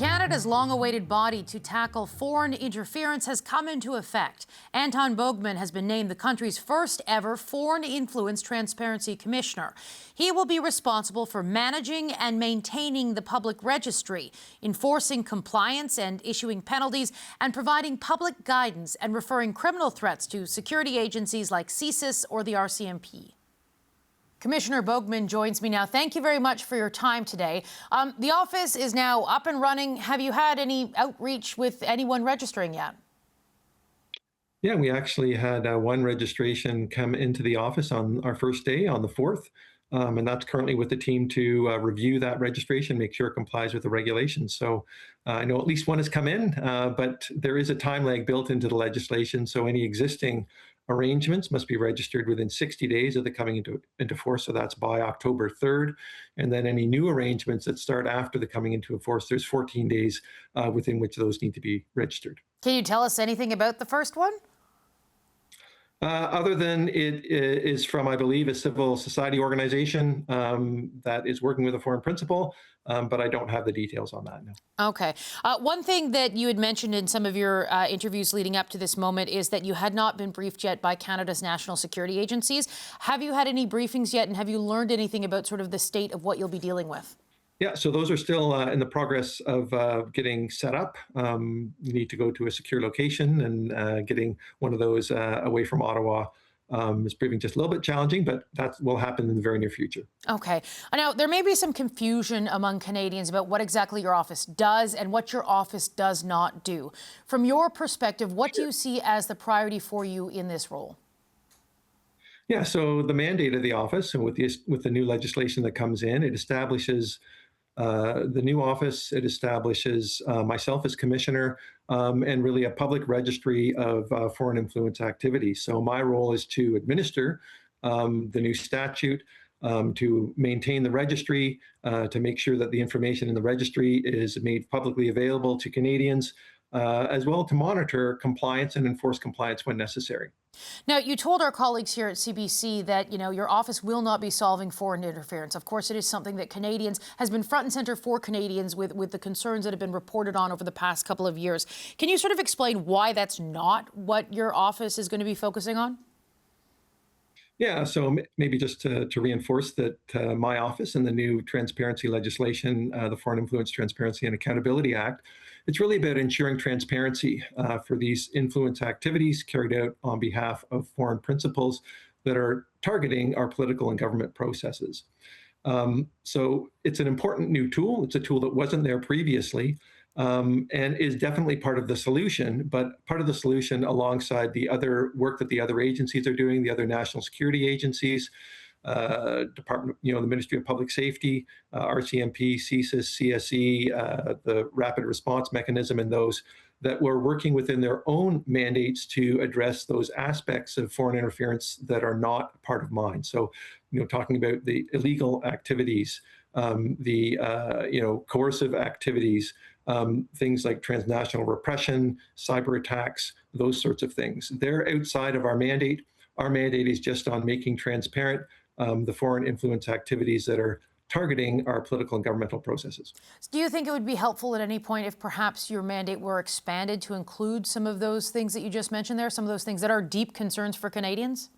Canada's long-awaited body to tackle foreign interference has come into effect. Anton Boegman has been named the country's first ever Foreign Influence Transparency Commissioner. He will be responsible for managing and maintaining the public registry, enforcing compliance and issuing penalties, and providing public guidance and referring criminal threats to security agencies like CSIS or the RCMP. Commissioner Boegman joins me now. Thank you very much for your time today. The office is now up and running. Have you had any outreach with anyone registering yet? Yeah, we actually had one registration come into the office on our first day on the 4th. And that's currently with the team to review that registration, make sure it complies with the regulations. So I know at least one has come in, but there is a time lag built into the legislation. So any existing arrangements must be registered within 60 days of the coming into force. So that's by October 3rd. And then any new arrangements that start after the coming into force, there's 14 days within which those need to be registered. Can you tell us anything about the first one? Other than it is from, I believe, a civil society organization that is working with a foreign principal, but I don't have the details on that now. Okay. One thing that you had mentioned in some of your interviews leading up to this moment is that you had not been briefed yet by Canada's national security agencies. Have you had any briefings yet, and have you learned anything about sort of the state of what you'll be dealing with? Yeah, so those are still in the progress of getting set up. You need to go to a secure location, and getting one of those away from Ottawa is proving just a little bit challenging, but that will happen in the very near future. Okay. Now, there may be some confusion among Canadians about what exactly your office does and what your office does not do. From your perspective, what do you see as the priority for you in this role? Yeah, so the mandate of the office, and with the new legislation that comes in, it establishes the new office. It establishes myself as commissioner, and really a public registry of foreign influence activities. So my role is to administer the new statute, to maintain the registry, to make sure that the information in the registry is made publicly available to Canadians, as well to monitor compliance and enforce compliance when necessary. Now, you told our colleagues here at CBC that, your office will not be solving foreign interference. Of course, it is something that has been front and center for Canadians with the concerns that have been reported on over the past couple of years. Can you sort of explain why that's not what your office is going to be focusing on? Yeah, so maybe just to reinforce that my office and the new transparency legislation, the Foreign Influence Transparency and Accountability Act, it's really about ensuring transparency for these influence activities carried out on behalf of foreign principals that are targeting our political and government processes. So it's an important new tool. It's a tool that wasn't there previously, and is definitely part of the solution, but part of the solution alongside the other work that the other agencies are doing, the other national security agencies, Department, the Ministry of Public Safety, RCMP, CSIS, CSE, the Rapid Response Mechanism, and those that were working within their own mandates to address those aspects of foreign interference that are not part of mine. So, talking about the illegal activities, the coercive activities, things like transnational repression, cyber attacks, those sorts of things. They're outside of our mandate. Our mandate is just on making transparent the foreign influence activities that are targeting our political and governmental processes. Do you think it would be helpful at any point if perhaps your mandate were expanded to include some of those things that you just mentioned there, some of those things that are deep concerns for Canadians?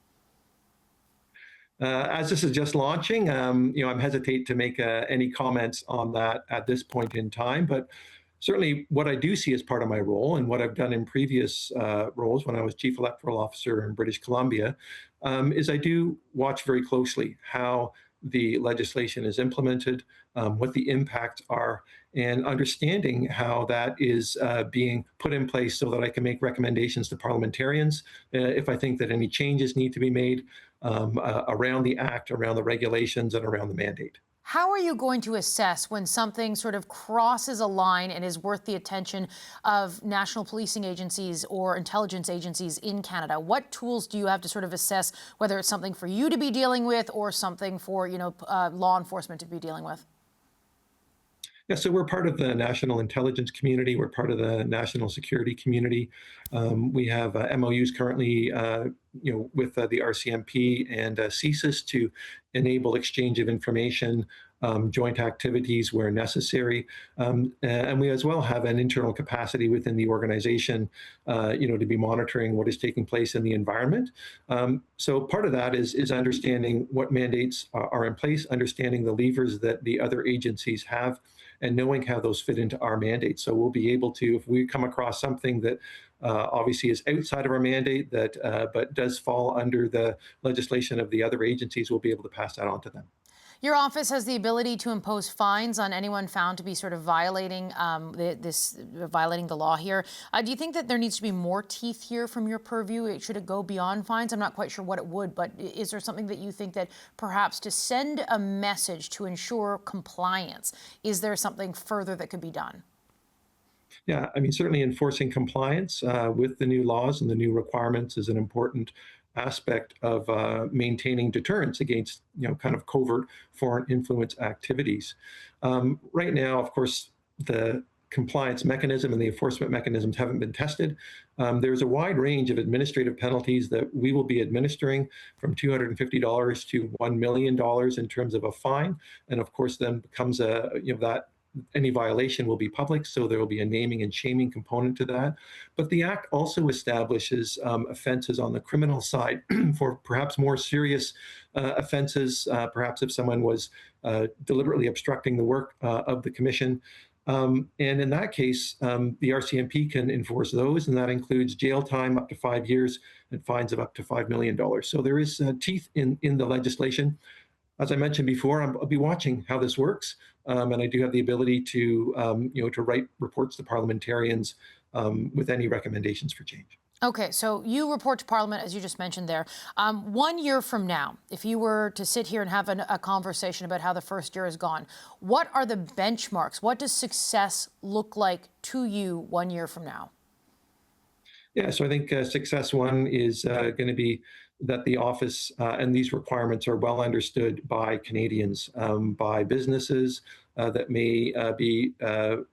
As this is just launching, I'm hesitant to make any comments on that at this point in time, but certainly what I do see as part of my role, and what I've done in previous roles when I was Chief Electoral Officer in British Columbia, is I do watch very closely how the legislation is implemented, what the impacts are, and understanding how that is being put in place so that I can make recommendations to parliamentarians if I think that any changes need to be made around the act, around the regulations, and around the mandate. How are you going to assess when something sort of crosses a line and is worth the attention of national policing agencies or intelligence agencies in Canada? What tools do you have to sort of assess whether it's something for you to be dealing with or something for, law enforcement to be dealing with? Yeah, so we're part of the national intelligence community. We're part of the national security community. We have MOUs currently, with the RCMP and CSIS to enable exchange of information joint activities where necessary. And we as well have an internal capacity within the organization, to be monitoring what is taking place in the environment. So part of that is understanding what mandates are in place, understanding the levers that the other agencies have, and knowing how those fit into our mandate. So we'll be able to, if we come across something that obviously is outside of our mandate, but does fall under the legislation of the other agencies, we'll be able to pass that on to them. Your office has the ability to impose fines on anyone found to be sort of violating violating the law here. Do you think that there needs to be more teeth here from your purview? Should it go beyond fines? I'm not quite sure what it would, but is there something that you think that perhaps to send a message to ensure compliance, is there something further that could be done? Yeah, I mean, certainly enforcing compliance with the new laws and the new requirements is an important aspect of maintaining deterrence against, kind of covert foreign influence activities. Right now, of course, the compliance mechanism and the enforcement mechanisms haven't been tested. There's a wide range of administrative penalties that we will be administering, from $250 to $1 million in terms of a fine. And of course, then becomes that any violation will be public, so there will be a naming and shaming component to that. But the Act also establishes offenses on the criminal side for perhaps more serious offenses, perhaps if someone was deliberately obstructing the work of the Commission. And in that case, the RCMP can enforce those, and that includes jail time up to 5 years and fines of up to $5 million. So there is teeth in the legislation. As I mentioned before, I'll be watching how this works, and I do have the ability to, to write reports to parliamentarians with any recommendations for change. Okay, so you report to Parliament, as you just mentioned there. 1 year from now, if you were to sit here and have a conversation about how the first year has gone, what are the benchmarks? What does success look like to you 1 year from now? Yeah, so I think success one is going to be that the office and these requirements are well understood by Canadians, by businesses that may be,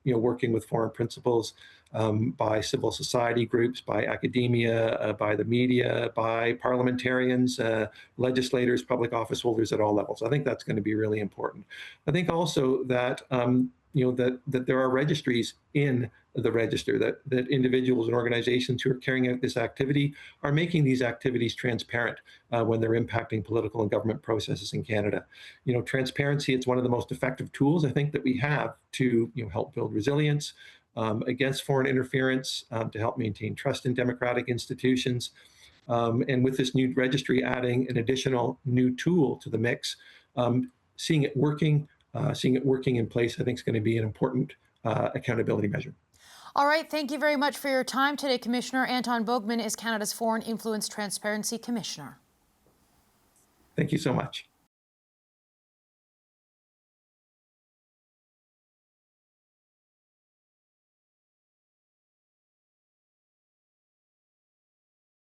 working with foreign principals, by civil society groups, by academia, by the media, by parliamentarians, legislators, public office holders at all levels. I think that's going to be really important. I think also that that there are registries in the register, that individuals and organizations who are carrying out this activity are making these activities transparent when they're impacting political and government processes in Canada. Transparency, it's one of the most effective tools I think that we have to help build resilience against foreign interference, to help maintain trust in democratic institutions. And with this new registry adding an additional new tool to the mix, seeing it working in place, I think is going to be an important accountability measure. All right, thank you very much for your time today, Commissioner. Anton Boegman is Canada's Foreign Influence Transparency Commissioner. Thank you so much.